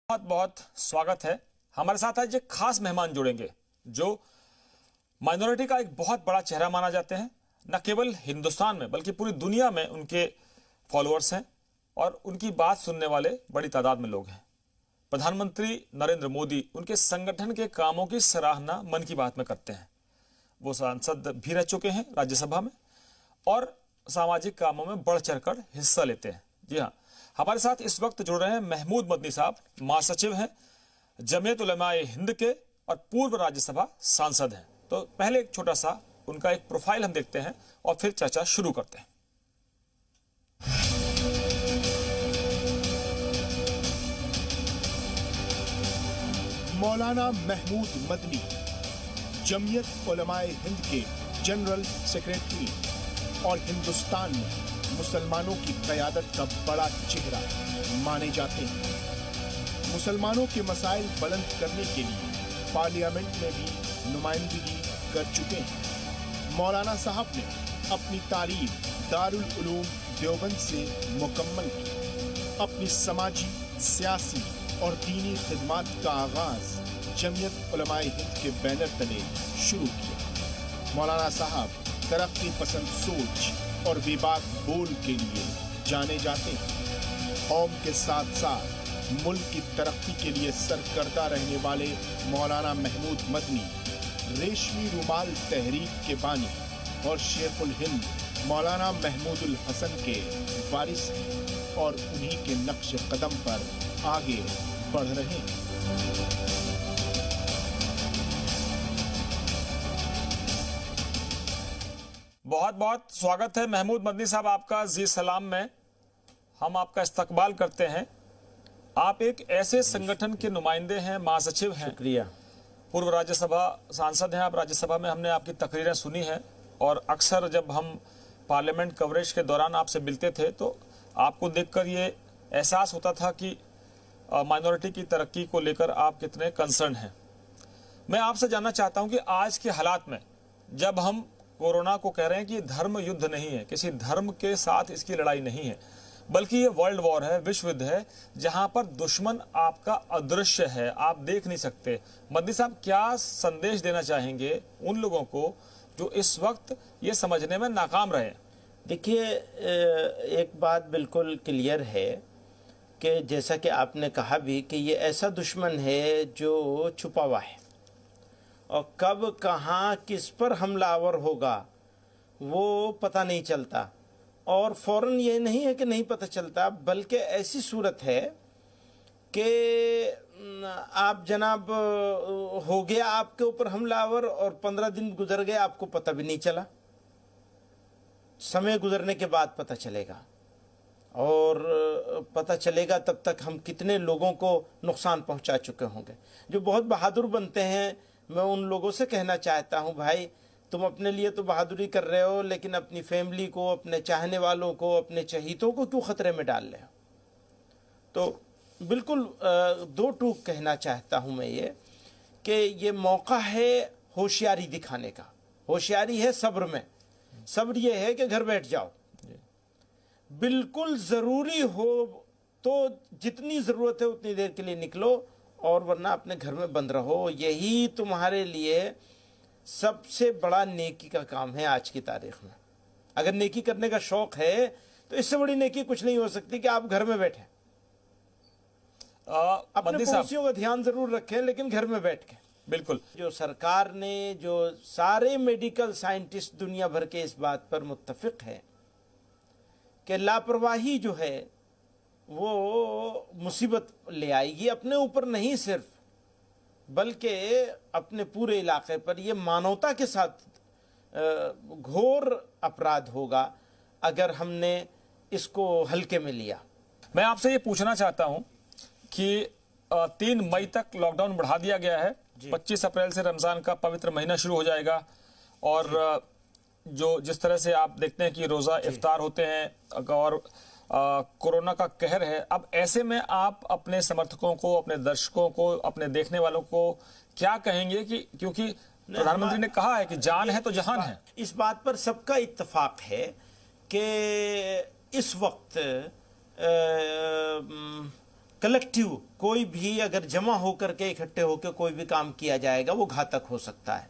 बहुत बहुत स्वागत है। हमारे साथ आज एक खास मेहमान जुड़ेंगे जो माइनॉरिटी का एक बहुत बड़ा चेहरा माना जाते हैं। न केवल हिंदुस्तान में बल्कि पूरी दुनिया में उनके फॉलोअर्स हैं और उनकी बात सुनने वाले बड़ी तादाद में लोग हैं। प्रधानमंत्री नरेंद्र मोदी उनके संगठन के कामों की सराहना मन की बात में करते हैं। वो सांसद भी रह चुके हैं राज्यसभा में और सामाजिक कामों में बढ़ चढ़कर हिस्सा लेते हैं। जी हाँ, हमारे साथ इस वक्त जुड़ रहे हैं महमूद मदनी साहब, महासचिव हैं जमीयत उलमाए हिंद के और पूर्व राज्यसभा सांसद हैं। तो पहले एक छोटा सा उनका एक प्रोफाइल हम देखते हैं और फिर चर्चा शुरू करते हैं। मौलाना महमूद मदनी जमीयत उलमाए हिंद के जनरल सेक्रेटरी और हिंदुस्तान में मुसलमानों की क़यादत का बड़ा चेहरा माने जाते हैं। मुसलमानों के मसाइल बुलंद करने के लिए पार्लियामेंट में भी नुमाइंदगी कर चुके हैं। मौलाना साहब ने अपनी तालीम दारुल उलूम देवबंद से मुकम्मल की। अपनी समाजी, सियासी और दीनी खिदमात का आगाज जमीयत उलमाए हिंद के बैनर तले शुरू किया। मौलाना साहब तरक्की पसंद सोच और बेबाक बोल के लिए जाने जाते हैं। कौम के साथ साथ मुल्क की तरक्की के लिए सरकर्दा रहने वाले मौलाना महमूद मदनी रेशमी रुमाल तहरीक के बानी और शेखुल हिंद मौलाना महमूदुल हसन के वारिस हैं और उन्हीं के नक्श कदम पर आगे बढ़ रहे हैं। बहुत बहुत स्वागत है महमूद मदनी साहब आपका जी सलाम में। हम आपका इस्तकबाल करते हैं। आप एक ऐसे संगठन के नुमाइंदे हैं, महासचिव हैं, शुक्रिया। पूर्व राज्यसभा सांसद हैं आप। राज्यसभा में हमने आपकी तकरीरें सुनी हैं और अक्सर जब हम पार्लियामेंट कवरेज के दौरान आपसे मिलते थे तो आपको देखकर ये एहसास होता था कि माइनॉरिटी की तरक्की को लेकर आप कितने कंसर्न हैं। मैं आपसे जानना चाहता हूं कि आज के हालात में जब हम कोरोना को कह रहे हैं कि धर्म युद्ध नहीं है, किसी धर्म के साथ इसकी लड़ाई नहीं है, बल्कि ये वर्ल्ड वॉर है, विश्व युद्ध है, जहां पर दुश्मन आपका अदृश्य है, आप देख नहीं सकते। मदनी साहब क्या संदेश देना चाहेंगे उन लोगों को जो इस वक्त ये समझने में नाकाम रहे? देखिए, एक बात बिल्कुल क्लियर है कि जैसा कि आपने कहा भी कि ये ऐसा दुश्मन है जो छुपा हुआ है और कब कहाँ किस पर हमलावर होगा वो पता नहीं चलता। और फ़ौरन ये नहीं है कि नहीं पता चलता, बल्कि ऐसी सूरत है कि आप जनाब हो गया आपके ऊपर हमलावर और 15 दिन गुजर गए, आपको पता भी नहीं चला। समय गुजरने के बाद पता चलेगा और पता चलेगा तब तक हम कितने लोगों को नुकसान पहुंचा चुके होंगे। जो बहुत बहादुर बनते हैं, मैं उन लोगों से कहना चाहता हूं, भाई तुम अपने लिए तो बहादुरी कर रहे हो, लेकिन अपनी फैमिली को, अपने चाहने वालों को, अपने चहीतों को क्यों ख़तरे में डाल रहे हो? तो बिल्कुल दो टूक कहना चाहता हूं मैं ये कि ये मौका है होशियारी दिखाने का। होशियारी है सब्र में। सब्र ये है कि घर बैठ जाओ, बिल्कुल ज़रूरी हो तो जितनी ज़रूरत है उतनी देर के लिए निकलो और वरना अपने घर में बंद रहो। यही तुम्हारे लिए सबसे बड़ा नेकी का काम है आज की तारीख में। अगर नेकी करने का शौक है तो इससे बड़ी नेकी कुछ नहीं हो सकती कि आप घर में बैठे। अपने पड़ोसियों का ध्यान जरूर रखें, लेकिन घर में बैठ के। बिल्कुल। जो सरकार ने, जो सारे मेडिकल साइंटिस्ट दुनिया भर के इस बात पर मुत्तफिक है कि लापरवाही जो है वो मुसीबत ले आएगी, अपने ऊपर नहीं सिर्फ बल्कि अपने पूरे इलाके पर। ये मानवता के साथ घोर अपराध होगा अगर हमने इसको हल्के में लिया। मैं आपसे ये पूछना चाहता हूं कि 3 मई तक लॉकडाउन बढ़ा दिया गया है। 25 अप्रैल से रमज़ान का पवित्र महीना शुरू हो जाएगा और जो जिस तरह से आप देखते हैं कि रोज़ा इफ्तार होते हैं और कोरोना का कहर है, अब ऐसे में आप अपने समर्थकों को, अपने दर्शकों को, अपने देखने वालों को क्या कहेंगे कि क्योंकि प्रधानमंत्री ने कहा है कि जान है तो जहान है। इस बात पर सबका इत्तेफाक है कि इस वक्त कलेक्टिव कोई भी अगर जमा होकर के इकट्ठे होकर कोई भी काम किया जाएगा वो घातक हो सकता है।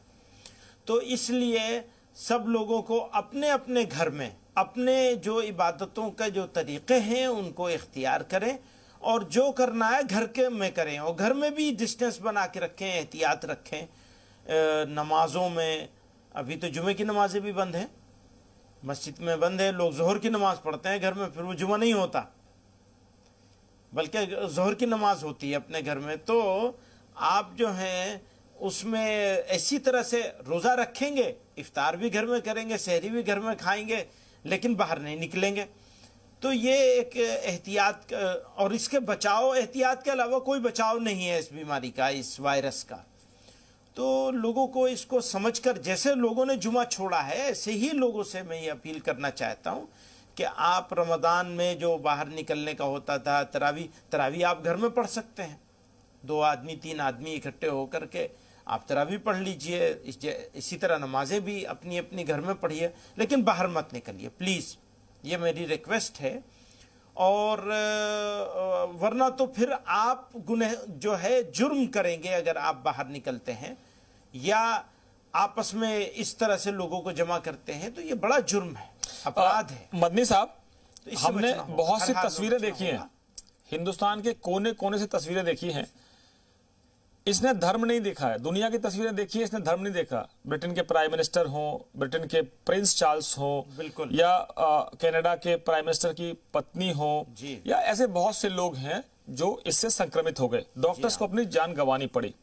तो इसलिए सब लोगों को अपने अपने घर में अपने जो इबादतों का जो तरीक़े हैं उनको इख्तियार करें और जो करना है घर के में करें और घर में भी डिस्टेंस बना के रखें, एहतियात रखें। नमाज़ों में अभी तो जुमे की नमाज़ें भी बंद हैं, मस्जिद में बंद है, लोग ज़ोहर की नमाज़ पढ़ते हैं घर में, फिर वो जुमा नहीं होता बल्कि ज़ोहर की नमाज होती है अपने घर में। तो आप जो हैं उसमें ऐसी तरह से रोज़ा रखेंगे, इफ्तार भी घर में करेंगे, सहरी भी घर में खाएंगे, लेकिन बाहर नहीं निकलेंगे। तो ये एक एहतियात और इसके बचाव, एहतियात के अलावा कोई बचाव नहीं है इस बीमारी का, इस वायरस का। तो लोगों को इसको समझकर, जैसे लोगों ने जुमा छोड़ा है ऐसे ही लोगों से मैं ये अपील करना चाहता हूँ कि आप रमज़ान में जो बाहर निकलने का होता था, तरावी आप घर में पढ़ सकते हैं, 2 आदमी 3 आदमी इकट्ठे होकर के आप तरावी पढ़ लीजिए। इसी तरह नमाजें भी अपनी अपनी घर में पढ़िए, लेकिन बाहर मत निकलिए प्लीज़, ये मेरी रिक्वेस्ट है। और वरना तो फिर आप गुनह जो है जुर्म करेंगे अगर आप बाहर निकलते हैं या आपस में इस तरह से लोगों को जमा करते हैं, तो ये बड़ा जुर्म है, अपराध है। मदनी साहब, तो इससे हमने बचना होगा, बहुत सी हर हाल में तस्वीरें बचना देखी हैं, होगा। हिंदुस्तान के कोने कोने से तस्वीरें देखी हैं। इसने धर्म नहीं देखा है, दुनिया की तस्वीरें देखी है, इसने धर्म नहीं देखा। ब्रिटेन के प्राइम मिनिस्टर हों, ब्रिटेन के प्रिंस चार्ल्स हों, बिल्कुल, या कनाडा के प्राइम मिनिस्टर की पत्नी हो, जी, या ऐसे बहुत से लोग हैं जो इससे संक्रमित हो गए, डॉक्टर्स को अपनी जान गंवानी पड़ी।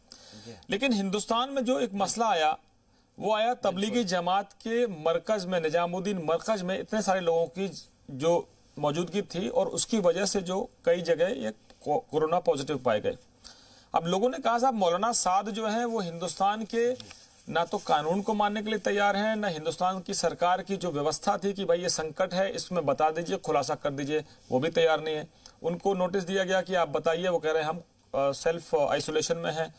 लेकिन हिंदुस्तान में जो एक मसला आया वो आया तबलीगी जमात के मरकज में, निजामुद्दीन मरकज में इतने सारे लोगों की जो मौजूदगी थी और उसकी वजह से जो कई जगह ये कोरोना पॉजिटिव पाए गए। अब लोगों ने कहा साहब मौलाना साद जो है वो हिंदुस्तान के ना तो कानून को मानने के लिए तैयार हैं, ना हिंदुस्तान की सरकार की जो व्यवस्था थी कि भाई ये संकट है इसमें बता दीजिए, खुलासा कर दीजिए, वो भी तैयार नहीं है। उनको नोटिस दिया गया कि आप बताइए, वो कह रहे हैं हम सेल्फ आइसोलेशन में हैं।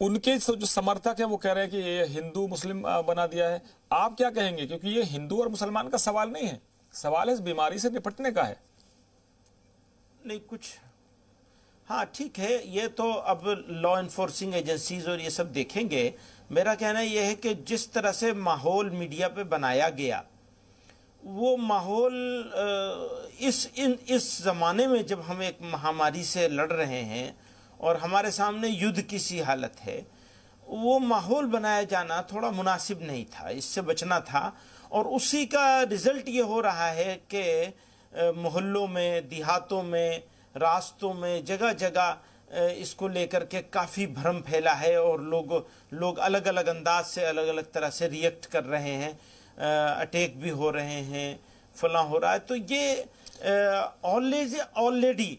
उनके जो समर्थक हैं वो कह रहे हैं कि ये हिंदू मुस्लिम बना दिया है। आप क्या कहेंगे, क्योंकि ये हिंदू और मुसलमान का सवाल नहीं है, सवाल इस बीमारी से निपटने का है। नहीं कुछ, हाँ ठीक है, ये तो अब लॉ इन्फोर्सिंग एजेंसीज और ये सब देखेंगे। मेरा कहना यह है कि जिस तरह से माहौल मीडिया पे बनाया गया, वो माहौल इस ज़माने में जब हम एक महामारी से लड़ रहे हैं और हमारे सामने युद्ध की सी हालत है, वो माहौल बनाया जाना थोड़ा मुनासिब नहीं था, इससे बचना था। और उसी का रिज़ल्ट ये हो रहा है कि मोहल्लों में, देहातों में, रास्तों में, जगह जगह इसको लेकर के काफ़ी भ्रम फैला है और लोग अलग अलग अंदाज से, अलग अलग तरह से रिएक्ट कर रहे हैं, अटैक भी हो रहे हैं, फलां हो रहा है। तो ये ऑलरेडी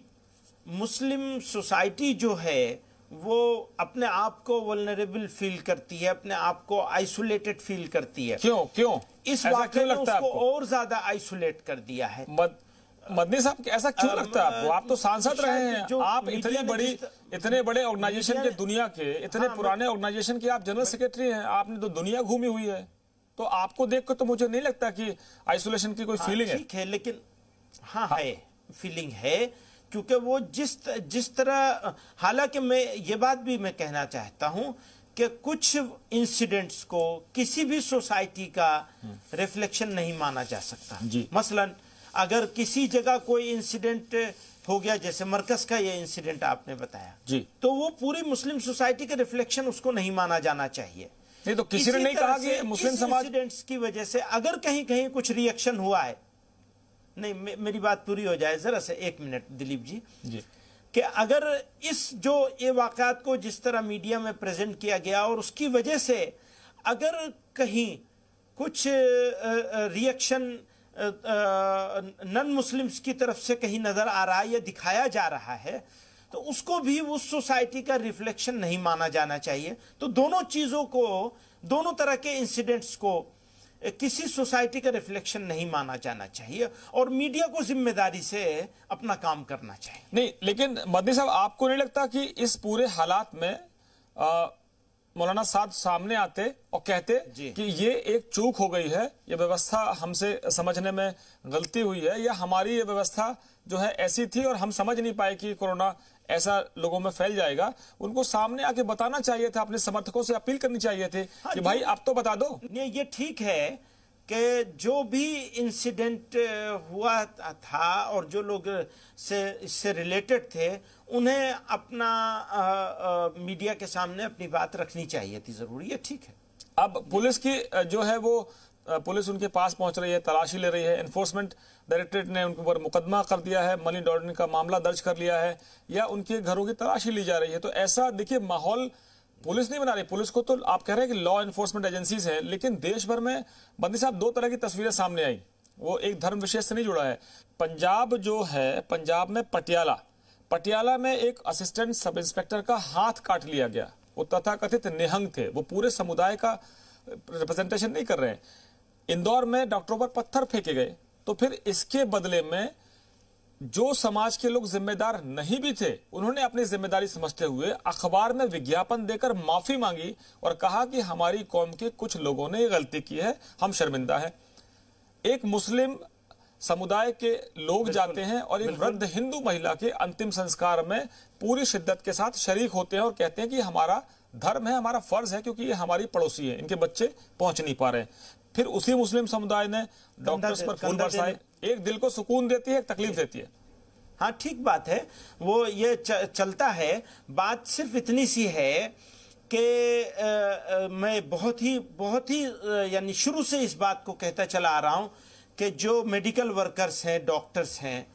मुस्लिम सोसाइटी जो है वो अपने आप को वल्नरेबल फील करती है, अपने आप को आइसोलेटेड फील करती है। क्यों इस वाक़े ने उसको और ज्यादा आइसोलेट कर दिया है। मदनी साहब, ऐसा क्यों लगता है आपको? आप तो सांसद रहे हैं, आप इतने बड़े ऑर्गेनाइजेशन के, दुनिया के इतने पुराने ऑर्गेनाइजेशन के आप जनरल सेक्रेटरी हैं, आपने तो दुनिया घूमी हुई है, तो आपको देख कर तो मुझे नहीं लगता कि आइसोलेशन की कोई फीलिंग है। ठीक है, लेकिन हाँ है, फीलिंग है, क्योंकि वो जिस तरह, हालांकि मैं ये बात भी मैं कहना चाहता हूं कि कुछ इंसिडेंट्स को किसी भी सोसाइटी का रिफ्लेक्शन नहीं माना जा सकता। मसलन अगर किसी जगह कोई इंसिडेंट हो गया, जैसे मरकज का ये इंसिडेंट आपने बताया जी, तो वो पूरी मुस्लिम सोसाइटी का रिफ्लेक्शन उसको नहीं माना जाना चाहिए। नहीं तो किसी ने नहीं कहा कि मुस्लिम समाज इंसिडेंट्स की वजह से अगर कहीं कहीं कुछ रिएक्शन हुआ है, नहीं मेरी बात पूरी हो जाए जरा से, 1 मिनट दिलीप जी, कि अगर इस जो ये वाक़यात को जिस तरह मीडिया में प्रेजेंट किया गया और उसकी वजह से अगर कहीं कुछ रिएक्शन नॉन मुस्लिम्स की तरफ से कहीं नजर आ रहा है या दिखाया जा रहा है, तो उसको भी उस सोसाइटी का रिफ्लेक्शन नहीं माना जाना चाहिए। तो दोनों चीजों को, दोनों तरह के इंसिडेंट्स को किसी सोसाइटी का रिफ्लेक्शन नहीं माना जाना चाहिए और मीडिया को जिम्मेदारी से अपना काम करना चाहिए। नहीं, लेकिन मदनी साहब, आपको नहीं लगता कि इस पूरे हालात में मौलाना साद सामने आते और कहते कि ये एक चूक हो गई है, ये व्यवस्था हमसे समझने में गलती हुई है, या हमारी ये व्यवस्था जो है ऐसी थी और हम समझ नहीं पाए कि कोरोना ऐसा लोगों में फैल जाएगा। उनको सामने आके बताना चाहिए था, अपने समर्थकों से अपील करनी चाहिए थी कि भाई आप तो बता दो। नहीं, ये ठीक है कि जो भी इंसिडेंट हुआ था और जो लोग इससे रिलेटेड थे उन्हें अपना मीडिया के सामने अपनी बात रखनी चाहिए थी, जरूरी है, ठीक है। अब पुलिस की जो है वो पुलिस उनके पास पहुंच रही है, तलाशी ले रही है। एनफोर्समेंट डायरेक्टरेट ने उनके ऊपर मुकदमा कर दिया है, मनी लॉन्ड्रिंग का मामला दर्ज कर लिया है, या उनके घरों की तलाशी ली जा रही है। तो ऐसा देखिए माहौल पुलिस नहीं बना रही। पुलिस को तो आप कह रहे हैं कि लॉ एनफोर्समेंट एजेंसीज हैं, लेकिन देश भर में बंदी साहब दो तरह की तस्वीरें सामने आई। वो एक धर्म विशेष से नहीं जुड़ा है। पंजाब जो है, पंजाब में पटियाला में एक असिस्टेंट सब इंस्पेक्टर का हाथ काट लिया गया। वो तथाकथित निहंग थे, वो पूरे समुदाय का रिप्रेजेंटेशन नहीं कर रहे हैं। इंदौर में डॉक्टरों पर पत्थर फेंके गए। तो फिर इसके बदले में जो समाज के लोग जिम्मेदार नहीं भी थे, उन्होंने अपनी जिम्मेदारी समझते हुए अखबार में विज्ञापन देकर माफी मांगी और कहा कि हमारी कौम के कुछ लोगों ने गलती की है, हम शर्मिंदा हैं। एक मुस्लिम समुदाय के लोग जाते हैं और एक वृद्ध हिंदू महिला के अंतिम संस्कार में पूरी शिद्दत के साथ शरीक होते हैं और कहते हैं कि हमारा धर्म है, हमारा फर्ज है, क्योंकि ये हमारी पड़ोसी है, इनके बच्चे पहुंच नहीं पा रहे हैं। फिर उसी मुस्लिम समुदाय ने डॉक्टर्स पर फूल बरसाए। एक दिल को सुकून देती है, एक तकलीफ देती है। हाँ, ठीक बात है, वो ये चलता है। बात सिर्फ इतनी सी है कि मैं बहुत ही यानी शुरू से इस बात को कहता चला आ रहा हूं कि जो मेडिकल वर्कर्स हैं, डॉक्टर्स हैं,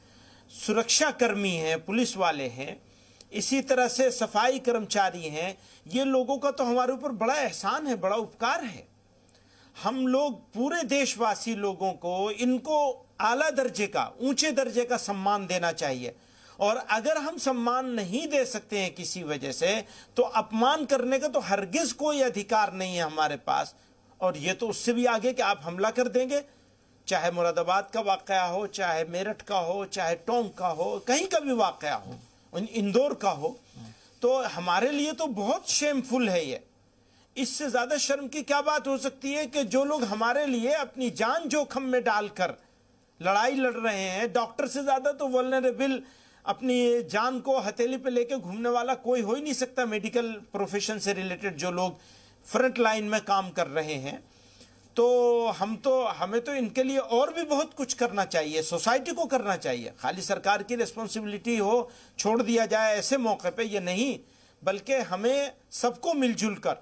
सुरक्षा कर्मी हैं, पुलिस वाले हैं, इसी तरह से सफाई कर्मचारी हैं, ये लोगों का तो हमारे ऊपर बड़ा एहसान है, बड़ा उपकार है। हम लोग पूरे देशवासी लोगों को इनको आला दर्जे का, ऊंचे दर्जे का सम्मान देना चाहिए। और अगर हम सम्मान नहीं दे सकते हैं किसी वजह से, तो अपमान करने का तो हरगिज कोई अधिकार नहीं है हमारे पास। और ये तो उससे भी आगे कि आप हमला कर देंगे, चाहे मुरादाबाद का वाकया हो, चाहे मेरठ का हो, चाहे टोंक का हो, कहीं का भी वाकया हो, इंदौर का हो, तो हमारे लिए तो बहुत शेमफुल है ये। इससे ज्यादा शर्म की क्या बात हो सकती है कि जो लोग हमारे लिए अपनी जान जोखिम में डालकर लड़ाई लड़ रहे हैं। डॉक्टर से ज्यादा तो वल्नरेबल अपनी जान को हथेली पे लेके घूमने वाला कोई हो ही नहीं सकता। मेडिकल प्रोफेशन से रिलेटेड जो लोग फ्रंट लाइन में काम कर रहे हैं, तो हमें तो इनके लिए और भी बहुत कुछ करना चाहिए, सोसाइटी को करना चाहिए। खाली सरकार की रिस्पॉन्सिबिलिटी हो, छोड़ दिया जाए ऐसे मौके पे, ये नहीं, बल्कि हमें सबको मिलजुल कर।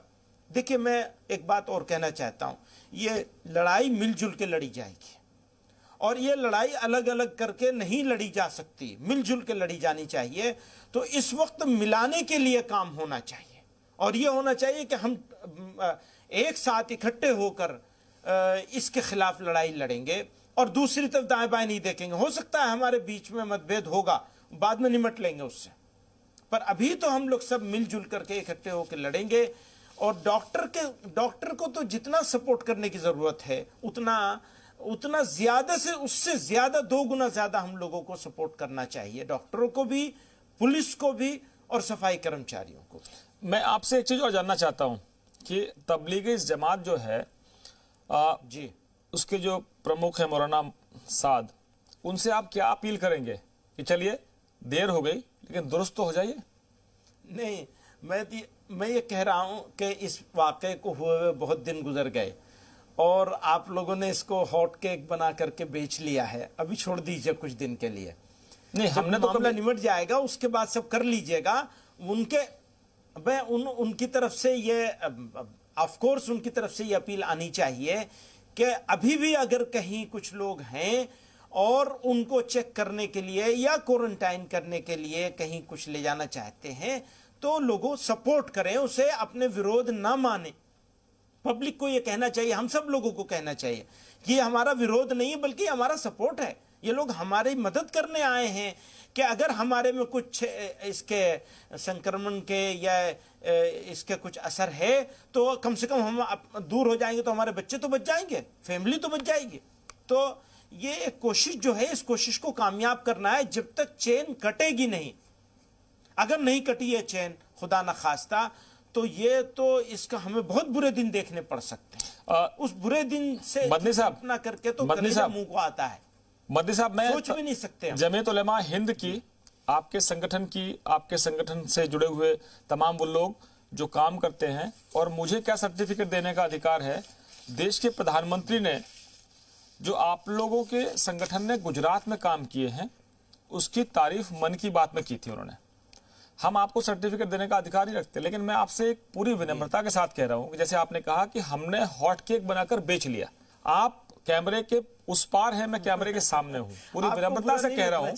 देखिए, मैं एक बात और कहना चाहता हूं, ये लड़ाई मिलजुल के लड़ी जाएगी और ये लड़ाई अलग अलग करके नहीं लड़ी जा सकती, मिलजुल के लड़ी जानी चाहिए। तो इस वक्त मिलाने के लिए काम होना चाहिए और ये होना चाहिए कि हम एक साथ इकट्ठे होकर इसके खिलाफ लड़ाई लड़ेंगे और दूसरी तरफ दाएं बाएं नहीं देखेंगे। हो सकता है हमारे बीच में मतभेद होगा, बाद में निमट लेंगे उससे, पर अभी तो हम लोग सब मिलजुल करके इकट्ठे होकर लड़ेंगे। और डॉक्टर को तो जितना सपोर्ट करने की जरूरत है उतना ज्यादा से उससे ज्यादा, 2 गुना ज्यादा हम लोगों को सपोर्ट करना चाहिए, डॉक्टरों को भी, पुलिस को भी और सफाई कर्मचारियों को भी। मैं आपसे एक चीज और जानना चाहता हूं कि तबलीगी जमात जो है जी, उसके जो प्रमुख है मौलाना साद, उनसे आप क्या अपील करेंगे कि चलिए देर हो गई लेकिन दुरुस्त तो हो जाइए? नहीं, मैं ये कह रहा हूं कि इस वाक़े को हुए बहुत दिन गुजर गए और आप लोगों ने इसको हॉट केक बना करके बेच लिया है। अभी छोड़ दीजिए कुछ दिन के लिए। नहीं, हमने तो मामला निमट जाएगा उसके बाद सब कर लीजिएगा। उनकी तरफ से ये, ऑफ कोर्स उनकी तरफ से ये अपील आनी चाहिए कि अभी भी अगर कहीं कुछ लोग हैं और उनको चेक करने के लिए या क्वारंटाइन करने के लिए कहीं कुछ ले जाना चाहते हैं, तो लोगों सपोर्ट करें, उसे अपने विरोध ना माने। पब्लिक को यह कहना चाहिए, हम सब लोगों को कहना चाहिए कि ये हमारा विरोध नहीं है बल्कि हमारा सपोर्ट है। ये लोग हमारी मदद करने आए हैं कि अगर हमारे में कुछ इसके संक्रमण के या इसके कुछ असर है तो कम से कम हम दूर हो जाएंगे तो हमारे बच्चे तो बच जाएंगे, फैमिली तो बच जाएगी। तो ये एक कोशिश जो है, इस कोशिश को कामयाब करना है जब तक चेन कटेगी नहीं। अगर नहीं कटी है चेन, खुदा न खास्ता, तो इसका हमें बहुत बुरे दिन देखने पड़ सकते हैं। उस बुरे दिन से मदनी साहब अपना करके तो कलेजा मुंह को आता है। मद्दी साहब, मैं सोच भी नहीं सकते हम। जमीयत उलेमा हिंद की, आपके संगठन से जुड़े हुए तमाम वो लोग जो काम करते हैं, और मुझे क्या सर्टिफिकेट देने का अधिकार है, देश के प्रधानमंत्री ने जो आप लोगों के संगठन ने गुजरात में काम किए हैं उसकी तारीफ मन की बात में की थी उन्होंने। हम आपको सर्टिफिकेट देने का अधिकार ही रखते हैं, लेकिन मैं आपसे एक पूरी विनम्रता के साथ कह रहा हूं कि जैसे आपने कहा कि हमने हॉट केक बनाकर बेच लिया, आप कैमरे के उस पार है, मैं कैमरे के सामने हूं। पूरी विनम्रता से कह रहा हूं,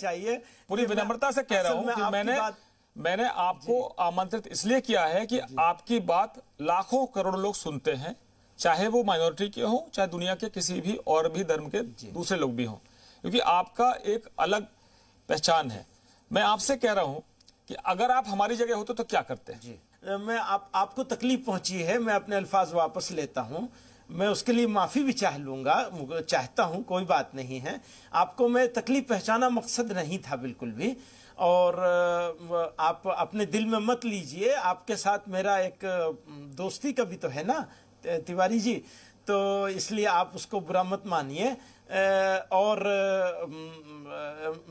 पूरी विनम्रता से कह रहा हूं कि मैंने आपको आमंत्रित इसलिए किया है कि आपकी बात लाखों करोड़ लोग सुनते हैं, चाहे वो माइनॉरिटी के हों, चाहे दुनिया के किसी भी और भी धर्म के दूसरे लोग भी हों, क्योंकि आपका एक अलग पहचान है। मैं आपसे कह रहा हूं कि अगर आप हमारी जगह होते तो क्या करते हैं? जी, मैं आपको तकलीफ पहुंची है, मैं अपने अल्फाज वापस लेता हूं, मैं उसके लिए माफी भी चाहता हूं, कोई बात नहीं है। आपको मैं तकलीफ पहचाना मकसद नहीं था बिल्कुल भी, और आप अपने दिल में मत लीजिए। आपके साथ मेरा एक दोस्ती का भी तो है ना तिवारी जी, तो इसलिए आप उसको बुरा मत मानिए। और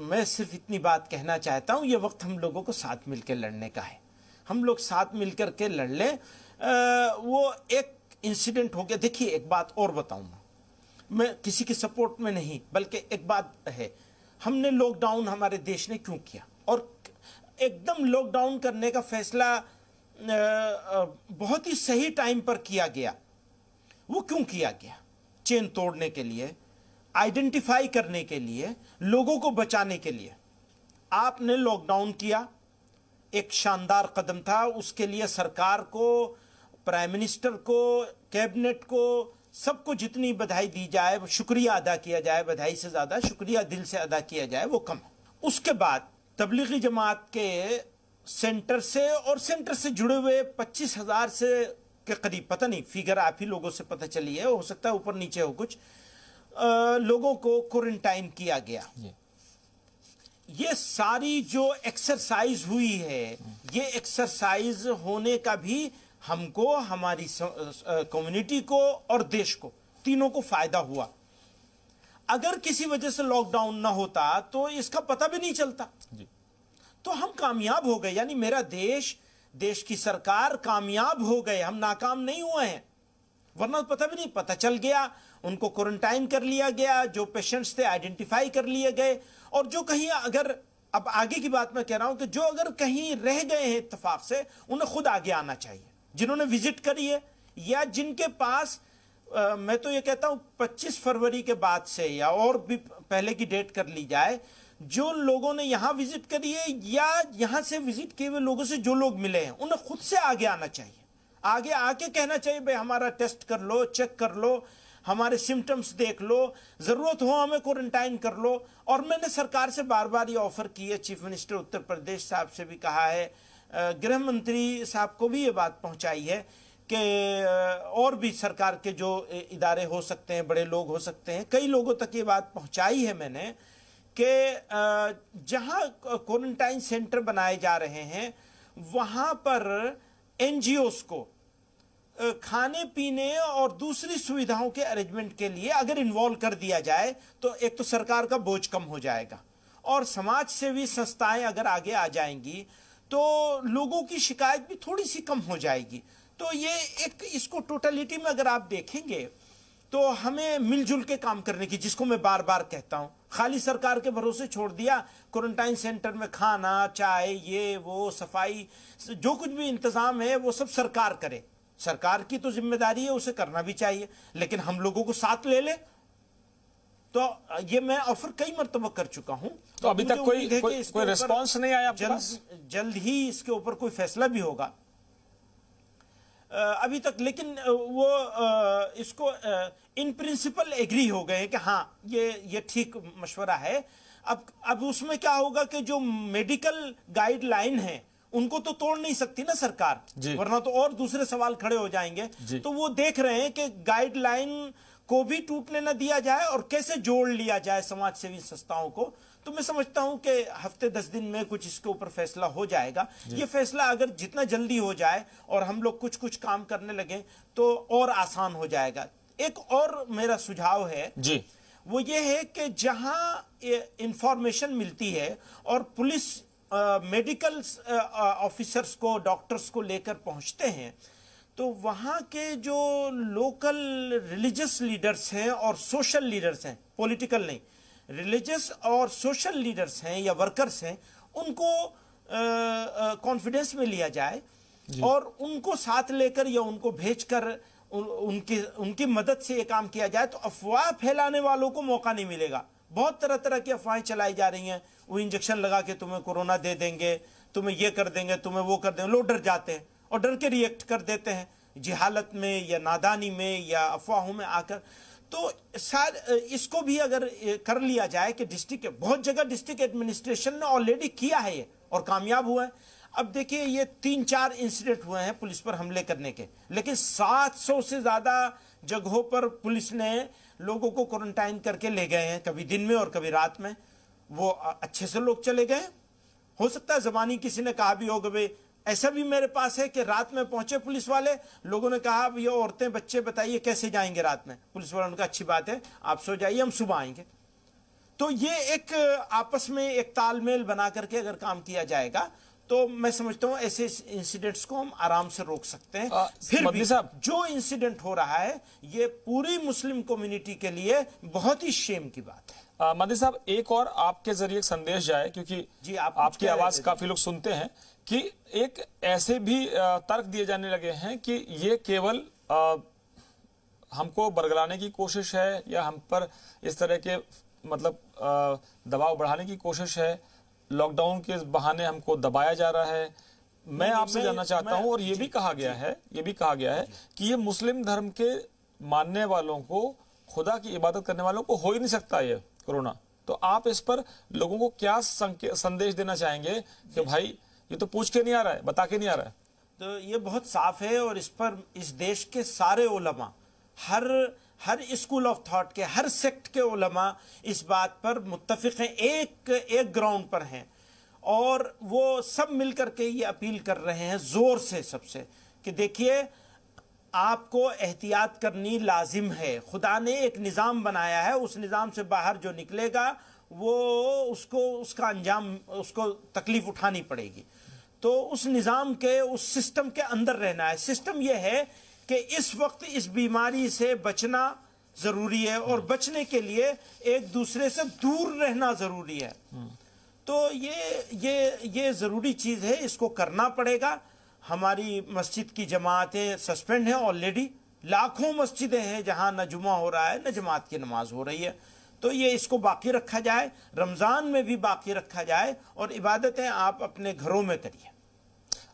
मैं सिर्फ इतनी बात कहना चाहता हूं, ये वक्त हम लोगों को साथ मिलकर लड़ने का है। हम लोग साथ मिलकर के लड़ लें। वो एक इंसिडेंट हो गया। देखिए, एक बात और बताऊंगा, मैं किसी के सपोर्ट में नहीं, बल्कि एक बात है, हमने लॉकडाउन हमारे देश ने क्यों किया, और एकदम लॉकडाउन करने का फैसला बहुत ही सही टाइम पर किया गया। वो क्यों किया गया? चेन तोड़ने के लिए, आइडेंटिफाई करने के लिए, लोगों को बचाने के लिए आपने लॉकडाउन किया। एक शानदार कदम था। उसके लिए सरकार को, प्राइम मिनिस्टर को, कैबिनेट को, सबको जितनी बधाई दी जाए, शुक्रिया अदा किया जाए, बधाई से ज्यादा शुक्रिया दिल से अदा किया जाए, वो कम है। उसके बाद तबलीगी जमात के सेंटर से और सेंटर से जुड़े हुए 25,000 से के करीब, पता नहीं फिगर आप ही लोगों से पता चली है, हो सकता है ऊपर नीचे हो कुछ, लोगों को क्वारंटाइन किया गया। ये सारी जो एक्सरसाइज हुई है, ये एक्सरसाइज होने का भी हमको, हमारी कम्युनिटी को और देश को, तीनों को फायदा हुआ। अगर किसी वजह से लॉकडाउन ना होता तो इसका पता भी नहीं चलता जी। तो हम कामयाब हो गए, यानी मेरा देश की सरकार कामयाब हो गए, हम नाकाम नहीं हुए हैं। वरना पता भी नहीं, पता चल गया, उनको क्वारंटाइन कर लिया गया, जो पेशेंट्स थे आइडेंटिफाई कर लिए गए, और जो कहीं अगर, अब आगे की बात मैं कह रहा हूं कि जो अगर कहीं रह गए हैं इत्तेफाक से, उन्हें खुद आगे आना चाहिए, जिन्होंने विजिट करी है, या जिनके पास मैं तो ये कहता हूं 25 फरवरी के बाद से या और भी पहले की डेट कर ली जाए, जो लोगों ने यहां विजिट करी है या यहां से विजिट किए हुए लोगों से जो लोग मिले हैं, उन्हें खुद से आगे आना चाहिए। आगे आके कहना चाहिए, भाई हमारा टेस्ट कर लो, चेक कर लो, हमारे सिम्टम्स देख लो, जरूरत हो हमें क्वारंटाइन कर लो। और मैंने सरकार से बार बार ये ऑफर की है, चीफ मिनिस्टर उत्तर प्रदेश साहब से भी कहा है, गृह मंत्री साहब को भी ये बात पहुंचाई है कि और भी सरकार के जो इदारे हो सकते हैं, बड़े लोग हो सकते हैं, कई लोगों तक ये बात पहुंचाई है मैंने कि जहां क्वारंटाइन सेंटर बनाए जा रहे हैं, वहां पर एनजीओस को खाने पीने और दूसरी सुविधाओं के अरेंजमेंट के लिए अगर इन्वॉल्व कर दिया जाए तो एक तो सरकार का बोझ कम हो जाएगा, और समाज सेवी संस्थाएं अगर आगे आ जाएंगी तो लोगों की शिकायत भी थोड़ी सी कम हो जाएगी। तो ये एक, इसको टोटलिटी में अगर आप देखेंगे तो हमें मिलजुल के काम करने की, जिसको मैं बार बार कहता हूं, खाली सरकार के भरोसे छोड़ दिया, क्वारंटाइन सेंटर में खाना, चाय, ये वो, सफाई, जो कुछ भी इंतजाम है वो सब सरकार करे। सरकार की तो जिम्मेदारी है, उसे करना भी चाहिए, लेकिन हम लोगों को साथ ले ले। तो ये मैं ऑफर कई मर्तबा कर चुका हूं। तो अभी तक कोई रिस्पांस नहीं आया आपके पास? जल्द ही इसके ऊपर कोई फैसला भी होगा अभी तक, लेकिन वो इसको इन प्रिंसिपल एग्री हो गए हैं कि हाँ ये ठीक मशवरा है। अब उसमें क्या होगा कि जो मेडिकल गाइडलाइन है उनको तो तोड़ नहीं सकती ना सरकार, वरना तो और दूसरे सवाल खड़े हो जाएंगे। तो वो देख रहे हैं कि गाइडलाइन को भी टूटने न दिया जाए और कैसे जोड़ लिया जाए समाज सेवी संस्थाओं को। तो मैं समझता हूं कि हफ्ते 10 दिन में कुछ इसके ऊपर फैसला हो जाएगा। ये फैसला अगर जितना जल्दी हो जाए और हम लोग कुछ काम करने लगे तो और आसान हो जाएगा। एक और मेरा सुझाव है जी, वो ये है कि जहां इंफॉर्मेशन मिलती है और पुलिस मेडिकल ऑफिसर्स को, डॉक्टर्स को लेकर पहुंचते हैं, तो वहाँ के जो लोकल रिलीजियस लीडर्स हैं और सोशल लीडर्स हैं, पॉलिटिकल नहीं, रिलीजियस और सोशल लीडर्स हैं या वर्कर्स हैं, उनको कॉन्फिडेंस में लिया जाए और उनको साथ लेकर या उनको भेजकर उनकी मदद से ये काम किया जाए, तो अफवाह फैलाने वालों को मौका नहीं मिलेगा। बहुत तरह तरह की अफवाहें चलाई जा रही हैं, वो इंजेक्शन लगा के तुम्हें कोरोना दे देंगे, तुम्हें ये कर देंगे, तुम्हें वो कर देंगे। लोग डर जाते हैं और डर के रिएक्ट कर देते हैं, जिहालत में या नादानी में या अफवाहों में आकर। तो शायद इसको भी अगर कर लिया जाए कि डिस्ट्रिक्ट, बहुत जगह डिस्ट्रिक्ट एडमिनिस्ट्रेशन ने ऑलरेडी किया है ये और कामयाब हुआ है। अब देखिए, ये 3-4 इंसिडेंट हुए हैं पुलिस पर हमले करने के, लेकिन 700 से ज्यादा जगहों पर पुलिस ने लोगों को क्वारंटाइन करके ले गए हैं, कभी दिन में और कभी रात में। वो अच्छे से लोग चले गए। हो सकता है जबानी किसी ने कहा भी होगा, भाई ऐसा भी मेरे पास है कि रात में पहुंचे पुलिस वाले, लोगों ने कहा ये औरतें बच्चे बताइए कैसे जाएंगे रात में। पुलिस वालों ने कहा अच्छी बात है, आप सो जाइए, हम सुबह आएंगे। तो ये एक आपस में एक तालमेल बना करके अगर काम किया जाएगा तो मैं समझता हूं ऐसे इंसिडेंट्स को हम आराम से रोक सकते हैं। फिर भी जो इंसिडेंट हो रहा है ये पूरी मुस्लिम कम्युनिटी के लिए बहुत ही शेम की बात है। मदनी साहब, एक और आपके जरिए एक संदेश जाए, क्योंकि जी आपकी आवाज काफी लोग सुनते हैं, कि एक ऐसे भी तर्क दिए जाने लगे हैं कि ये केवल हमको बरगलाने की कोशिश है या हम पर इस तरह के मतलब दबाव बढ़ाने की कोशिश है, लॉकडाउन के बहाने हमको दबाया जा रहा है। मैं आपसे जानना चाहता हूं, और ये भी कहा गया है कि ये मुस्लिम धर्म के मानने वालों को, खुदा की इबादत करने वालों को हो ही नहीं सकता ये कोरोना। तो आप इस पर लोगों को क्या संदेश देना चाहेंगे कि भाई ये तो पूछ के नहीं आ रहा है, बता के नहीं आ रहा है? तो ये बहुत साफ है और इस पर इस देश के सारे उलमा, हर स्कूल ऑफ थॉट के, हर सेक्ट के उलमा इस बात पर मुत्तफिक हैं, एक ग्राउंड पर हैं, और वो सब मिलकर के ये अपील कर रहे हैं जोर से सबसे कि देखिए, आपको एहतियात करनी लाजिम है। खुदा ने एक निज़ाम बनाया है, उस निज़ाम से बाहर जो निकलेगा वो उसका अंजाम, उसको तकलीफ उठानी पड़ेगी। तो उस निज़ाम के, उस सिस्टम के अंदर रहना है। सिस्टम यह है कि इस वक्त इस बीमारी से बचना जरूरी है और बचने के लिए एक दूसरे से दूर रहना जरूरी है। तो ये जरूरी चीज है, इसको करना पड़ेगा। हमारी मस्जिद की जमातें सस्पेंड हैं ऑलरेडी, लाखों मस्जिदें हैं जहां न जुमा हो रहा है न जमात की नमाज हो रही है। तो ये इसको बाकी रखा जाए, रमजान में भी बाकी रखा जाए, और इबादतें आप अपने घरों में करिए।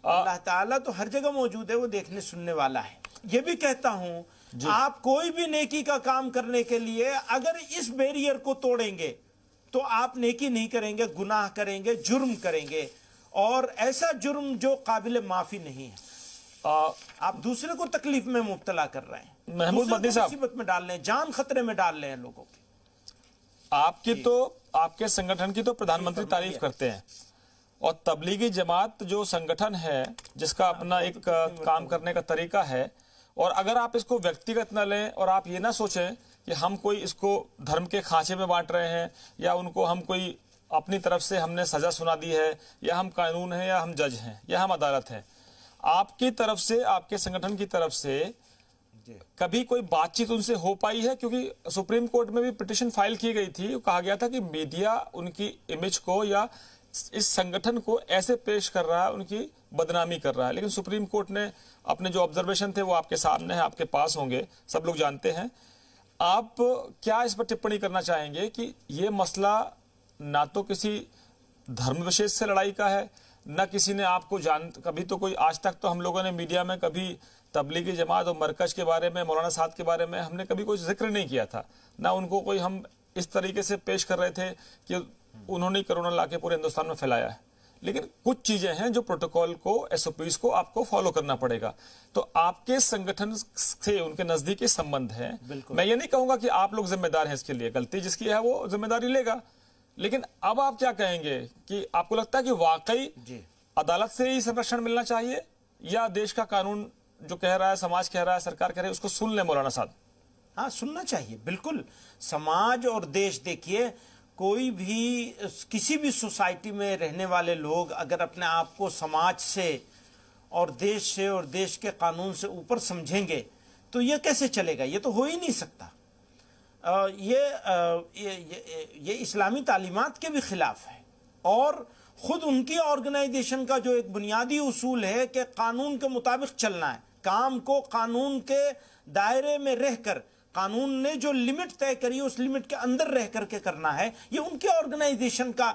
अल्लाह ताला तो हर जगह मौजूद है, वो देखने सुनने वाला है। ये भी कहता हूं, आप कोई भी नेकी का काम करने के लिए अगर इस बैरियर को तोड़ेंगे तो आप नेकी नहीं करेंगे, गुनाह करेंगे, जुर्म करेंगे, और ऐसा जुर्म जो काबिल माफी नहीं है। आप दूसरे को तकलीफ में मुब्तला कर रहे हैं, महमूद मदनी साहब मुसीबत में डाल रहे हैं, जान खतरे में डाल रहे हैं लोगों की। आपके संगठन की तो प्रधानमंत्री तारीफ करते हैं, और तबलीगी जमात जो संगठन है जिसका अपना एक काम करने का तरीका है, और अगर आप इसको व्यक्तिगत न लें और आप ये ना सोचें कि हम कोई इसको धर्म के खांचे में बांट रहे हैं, या उनको हम कोई अपनी तरफ से हमने सजा सुना दी है, या हम कानून हैं, या हम जज हैं, या हम अदालत हैं। आपकी तरफ से, आपके संगठन की तरफ से कभी कोई बातचीत उनसे हो पाई है? क्योंकि सुप्रीम कोर्ट में भी पिटीशन फाइल की गई थी, कहा गया था कि मीडिया उनकी इमेज को या इस संगठन को ऐसे पेश कर रहा है, उनकी बदनामी कर रहा है। लेकिन सुप्रीम कोर्ट ने अपने जो ऑब्जर्वेशन थे वो आपके सामने है, आपके पास होंगे, सब लोग जानते हैं। आप क्या इस पर टिप्पणी करना चाहेंगे कि ये मसला ना तो किसी धर्म विशेष से लड़ाई का है, न किसी ने आपको कभी तो कोई, आज तक तो हम लोगों ने मीडिया में कभी तबलीगी जमात और मरकज के बारे में, मौलाना साहब के बारे में हमने कभी कोई जिक्र नहीं किया था, ना उनको कोई हम इस तरीके से पेश कर रहे थे कि उन्होंने कोरोना लाके पूरे हिंदुस्तान में फैलाया है। लेकिन कुछ चीजें हैं जो प्रोटोकॉल को, एसओपीज को आपको फॉलो करना पड़ेगा। तो आपके संगठन से उनके नजदीकी संबंध है। मैं ये नहीं कहूंगा कि आप लोग जिम्मेदार हैं इसके लिए, गलती जिसकी है वो जिम्मेदारी लेगा। लेकिन अब आप क्या कहेंगे कि आपको लगता है कि वाकई अदालत से ही संरक्षण मिलना चाहिए, या देश का कानून जो कह रहा है, समाज कह रहा है, सरकार कह रही है, उसको सुन ले मौलाना साहब? हाँ, सुनना चाहिए बिल्कुल। समाज और देश, देखिए कोई भी किसी भी सोसाइटी में रहने वाले लोग अगर अपने आप को समाज से और देश के कानून से ऊपर समझेंगे तो ये कैसे चलेगा? ये तो हो ही नहीं सकता। ये इस्लामी तालीमात के भी खिलाफ है और खुद उनकी ऑर्गेनाइजेशन का जो एक बुनियादी उसूल है कि कानून के मुताबिक चलना है, काम को कानून के दायरे में रहकर, कानून ने जो लिमिट तय करी उस लिमिट के अंदर रह करके करना है, ये उनके ऑर्गेनाइजेशन का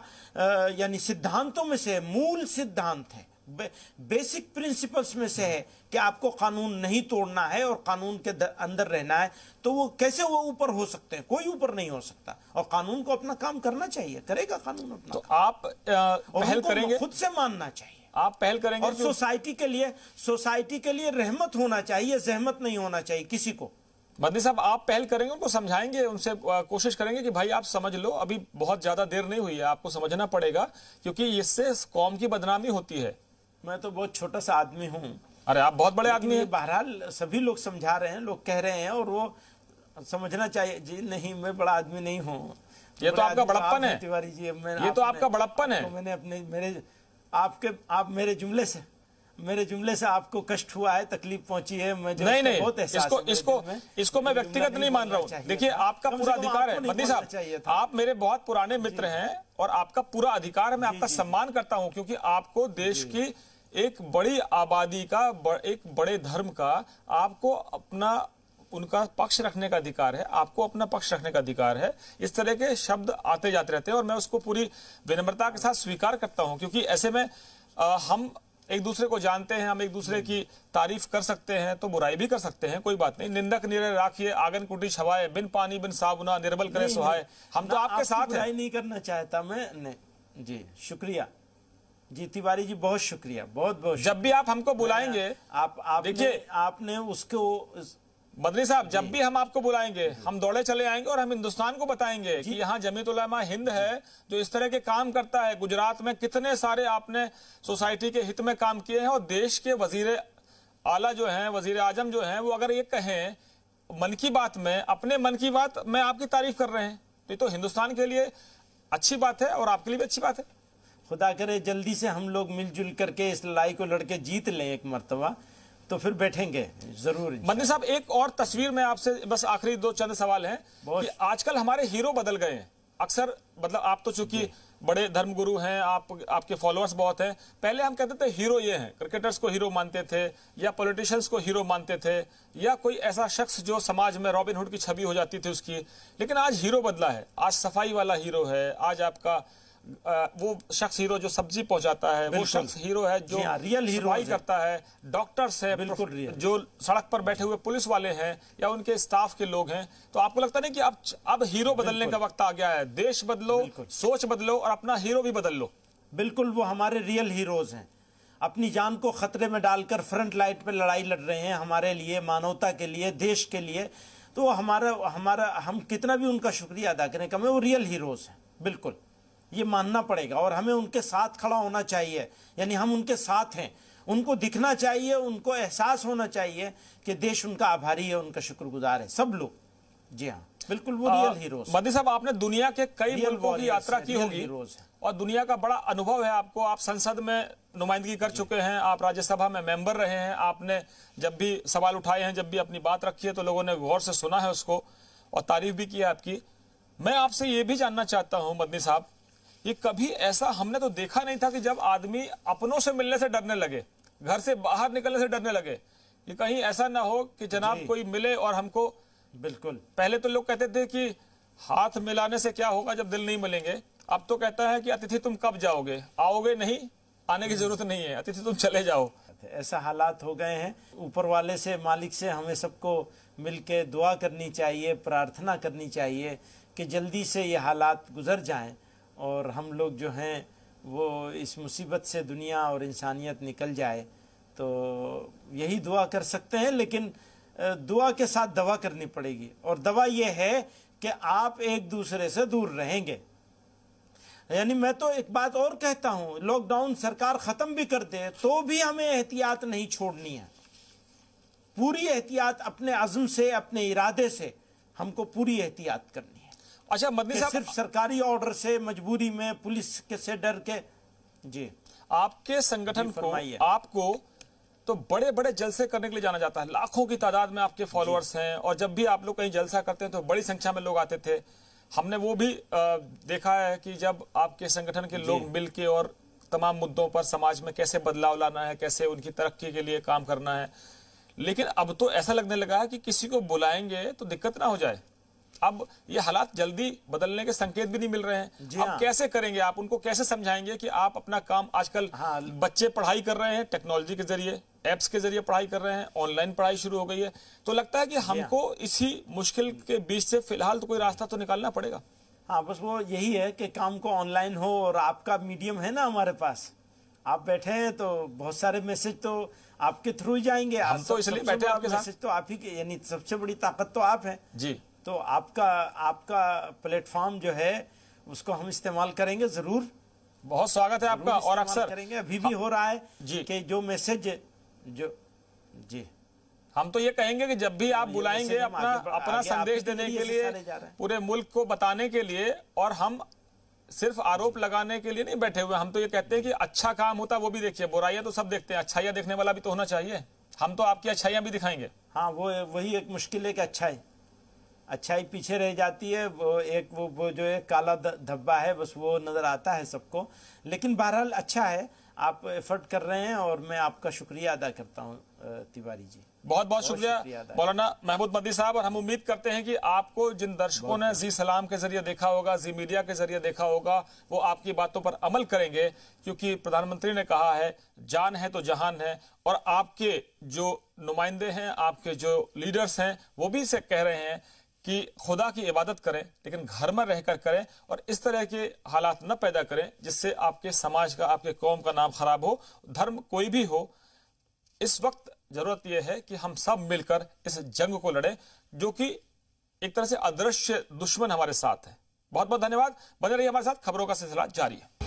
यानी सिद्धांतों में से मूल सिद्धांत है, बेसिक प्रिंसिपल्स में से है कि आपको कानून नहीं तोड़ना है और कानून के अंदर रहना है। तो वो कैसे वो ऊपर हो सकते हैं? कोई ऊपर नहीं हो सकता और कानून को अपना काम करना चाहिए, करेगा कानून अपना। तो आप पहल करेंगे, खुद से मानना चाहिए, आप पहल करेंगे और सोसाइटी के लिए रहमत होना चाहिए, जहमत नहीं होना चाहिए किसी को। मदनी साहब, आप पहल करेंगे, उनको समझाएंगे, उनसे कोशिश करेंगे कि भाई आप समझ लो, अभी बहुत ज्यादा देर नहीं हुई है, आपको समझना पड़ेगा, क्योंकि इससे कौम की बदनामी होती है। मैं तो बहुत छोटा सा आदमी हूँ। अरे आप बहुत बड़े आदमी हैं। बहरहाल सभी लोग समझा रहे हैं, लोग कह रहे हैं और वो समझना चाहिए। जी नहीं, मैं बड़ा आदमी नहीं हूँ। ये तो आपका बड़प्पन है तिवारी जी। ये तो आपका बड़प्पन है। मैंने अपने आप मेरे जुमले से आपको कष्ट हुआ है, तकलीफ पहुंची है, मुझे नहीं, बहुत एहसास है। इसको मैं व्यक्तिगत नहीं मान रहा हूँ। देखिए, आपका पूरा अधिकार है मदनी साहब, आप मेरे बहुत पुराने मित्र हैं और आपका पूरा अधिकार है, मैं आपका सम्मान करता हूँ, क्योंकि आपको देश की एक बड़ी आबादी का, एक बड़े धर्म का, आपको अपना उनका पक्ष रखने का अधिकार है, आपको अपना पक्ष रखने का अधिकार है। इस तरह के शब्द आते जाते रहते हैं और मैं उसको पूरी विनम्रता के साथ स्वीकार करता हूं, क्योंकि ऐसे में हम एक दूसरे को जानते हैं, हम एक दूसरे की तारीफ कर सकते हैं तो बुराई भी कर सकते हैं, कोई बात नहीं। निंदक निरे राखिए, आंगन कुटी छवाए, बिन पानी बिन साबुना, निर्बल करे सुहाए। हम तो आपके साथ हैं। बुराई नहीं करना चाहता मैं। जी शुक्रिया जी तिवारी जी, बहुत शुक्रिया, बहुत जब भी आप हमको बुलाएंगे, आप देखिए आपने उसको मदनी साहब, जब भी हम आपको बुलाएंगे हम दौड़े चले आएंगे और हम हिंदुस्तान को बताएंगे कि यहाँ जमीयत उलमा हिंद है जो इस तरह के काम करता है। गुजरात में कितने सारे आपने सोसाइटी के हित में काम किए हैं और देश के वजीर आला जो हैं, वजीर आजम जो हैं, वो अगर ये कहें मन की बात में, अपने मन की बात में आपकी तारीफ कर रहे हैं, तो ये तो हिंदुस्तान के लिए अच्छी बात है और आपके लिए भी अच्छी बात है। खुदा करे जल्दी से हम लोग मिलजुल करके इस लड़ाई को लड़के जीत लें एक मर्तबा, तो फिर बैठेंगे जरूर। मदनी साहब, एक और तस्वीर में आपसे बस आखिरी दो चंद सवाल हैं कि आजकल हमारे हीरो बदल गए हैं। अक्सर मतलब आप तो चूंकि बड़े धर्मगुरु हैं, आपके फॉलोअर्स बहुत हैं। पहले हम कहते थे हीरो ये हैं, क्रिकेटर्स को हीरो मानते थे या पॉलिटिशियंस को हीरो मानते थे या कोई ऐसा शख्स जो समाज में रॉबिन हुड की छवि हो जाती थी उसकी। लेकिन आज हीरो बदला है, आज सफाई वाला हीरो है, आज आपका वो शख्स हीरो जो सब्जी पहुंचाता है, वो शख्स हीरो है जो रियल सफाई करता है, डॉक्टर्स है, जो सड़क पर बैठे हुए पुलिस वाले हैं या उनके स्टाफ के लोग हैं। तो आपको लगता नहीं कि अब हीरो बदलने का वक्त आ गया है? देश बदलो, सोच बदलो और अपना हीरो भी बदल लो। बिल्कुल, वो हमारे रियल हीरोज हैं, अपनी जान को खतरे में डालकर फ्रंट लाइन पे लड़ाई लड़ रहे हैं हमारे लिए, मानवता के लिए, देश के लिए। तो हम कितना भी उनका शुक्रिया अदा करें कम है, वो रियल हीरोज हैं। बिल्कुल, ये मानना पड़ेगा और हमें उनके साथ खड़ा होना चाहिए, यानी हम उनके साथ हैं, उनको दिखना चाहिए, उनको एहसास होना चाहिए कि देश उनका आभारी है, उनका शुक्रगुजार है, सब लोग। जी हाँ, बिल्कुल, वो रियल हीरोज। मदनी साहब, आपने दुनिया के कई मुल्कों की यात्रा की होगी और दुनिया का बड़ा अनुभव है आपको। आप संसद में नुमाइंदगी कर चुके हैं, आप राज्यसभा में मेंबर रहे हैं, आपने जब भी सवाल उठाए हैं, जब भी अपनी बात रखी है तो लोगों ने गौर से सुना है उसको और तारीफ भी की है आपकी। मैं आपसे ये भी जानना चाहता हूँ मदनी साहब, ये कभी ऐसा हमने तो देखा नहीं था कि जब आदमी अपनों से मिलने से डरने लगे, घर से बाहर निकलने से डरने लगे, ये कहीं ऐसा ना हो कि जनाब कोई मिले और हमको। बिल्कुल, पहले तो लोग कहते थे कि हाथ मिलाने से क्या होगा जब दिल नहीं मिलेंगे, अब तो कहता है कि अतिथि तुम कब जाओगे, आओगे नहीं, आने की जरूरत नहीं है, अतिथि तुम चले जाओ। ऐसा हालात हो गए हैं। ऊपर वाले से, मालिक से हमें सबको मिलके दुआ करनी चाहिए, प्रार्थना करनी चाहिए कि जल्दी से ये हालात गुजर जाएं और हम लोग जो हैं वो इस मुसीबत से दुनिया और इंसानियत निकल जाए। तो यही दुआ कर सकते हैं, लेकिन दुआ के साथ दवा करनी पड़ेगी और दवा ये है कि आप एक दूसरे से दूर रहेंगे। यानी मैं तो एक बात और कहता हूँ, लॉकडाउन सरकार ख़त्म भी कर दे तो भी हमें एहतियात नहीं छोड़नी है, पूरी एहतियात अपने अज़्म से, अपने इरादे से हमको पूरी एहतियात करनी है। अच्छा मदनी कि साहब, सिर्फ सरकारी ऑर्डर से, मजबूरी में, पुलिस के से डर के। जी, आपके संगठन जी, को, फरमाइए। आपको तो बड़े बड़े जलसे करने के लिए जाना जाता है, लाखों की तादाद में आपके फॉलोअर्स हैं, और जब भी आप लोग कहीं जलसा करते हैं तो बड़ी संख्या में लोग आते थे। हमने वो भी देखा है कि जब आपके संगठन के लोग मिलके और तमाम मुद्दों पर समाज में कैसे बदलाव लाना है, कैसे उनकी तरक्की के लिए काम करना है। लेकिन अब तो ऐसा लगने लगा है कि किसी को बुलाएंगे तो दिक्कत ना हो जाए। अब ये हालात जल्दी बदलने के संकेत भी नहीं मिल रहे हैं। जी अब हाँ। कैसे करेंगे आप, उनको कैसे समझाएंगे कि आप अपना काम, आजकल हाँ। बच्चे पढ़ाई कर रहे हैं टेक्नोलॉजी के जरिए, एप्स के जरिए पढ़ाई कर रहे हैं, ऑनलाइन पढ़ाई शुरू हो गई है, तो लगता है कि हमको इसी मुश्किल के बीच से फिलहाल तो कोई रास्ता तो निकालना पड़ेगा। हाँ, बस वो यही है कि काम को ऑनलाइन हो, और आपका मीडियम है ना हमारे पास, आप बैठे हैं तो बहुत सारे मैसेज तो आपके थ्रू ही जाएंगे। हम तो इसलिए बैठे हैं आपके साथ। मैसेज तो आप ही के, यानी सबसे बड़ी ताकत तो आप हैं जी। तो आपका प्लेटफॉर्म जो है उसको हम इस्तेमाल करेंगे जरूर। बहुत स्वागत है आपका। और इस्तेमाल अक्सर करेंगे, अभी भी हो रहा है जी। कि जो मैसेज जो जी, हम तो ये कहेंगे कि जब भी आप ये बुलाएंगे मैसेज हम अपना आगे संदेश आप ही के देने जरिए के से लिए, सारे जा रहे हैं। पूरे मुल्क को बताने के लिए, और हम सिर्फ आरोप लगाने के लिए नहीं बैठे हुए। हम तो ये कहते हैं कि अच्छा काम होता है वो भी देखिए, बुराइयां तो सब देखते हैं, अच्छाइयां देखने वाला भी तो होना चाहिए। हम तो आपकी अच्छाइयां भी दिखाएंगे। हाँ, वो वही एक मुश्किल है कि अच्छाई पीछे रह जाती है। वो जो एक काला धब्बा है, बस वो नजर आता है सबको। लेकिन बहरहाल अच्छा है, आप एफर्ट कर रहे हैं और मैं आपका शुक्रिया अदा करता हूँ तिवारी जी। बहुत बहुत शुक्रिया मौलाना महमूद मदनी साहब। और हम उम्मीद करते हैं कि आपको जिन दर्शकों ने जी सलाम के जरिए देखा होगा, जी मीडिया के जरिए देखा होगा, वो आपकी बातों पर अमल करेंगे, क्योंकि प्रधानमंत्री ने कहा है जान है तो जहान है। और आपके जो नुमाइंदे हैं, आपके जो लीडर्स हैं, वो भी इसे कह रहे हैं कि खुदा की इबादत करें, लेकिन घर में रहकर करें, और इस तरह के हालात न पैदा करें जिससे आपके समाज का, आपके कौम का नाम खराब हो। धर्म कोई भी हो, इस वक्त जरूरत यह है कि हम सब मिलकर इस जंग को लड़ें, जो कि एक तरह से अदृश्य दुश्मन हमारे साथ है। बहुत बहुत धन्यवाद। बने रहिए हमारे साथ, खबरों का सिलसिला जारी है।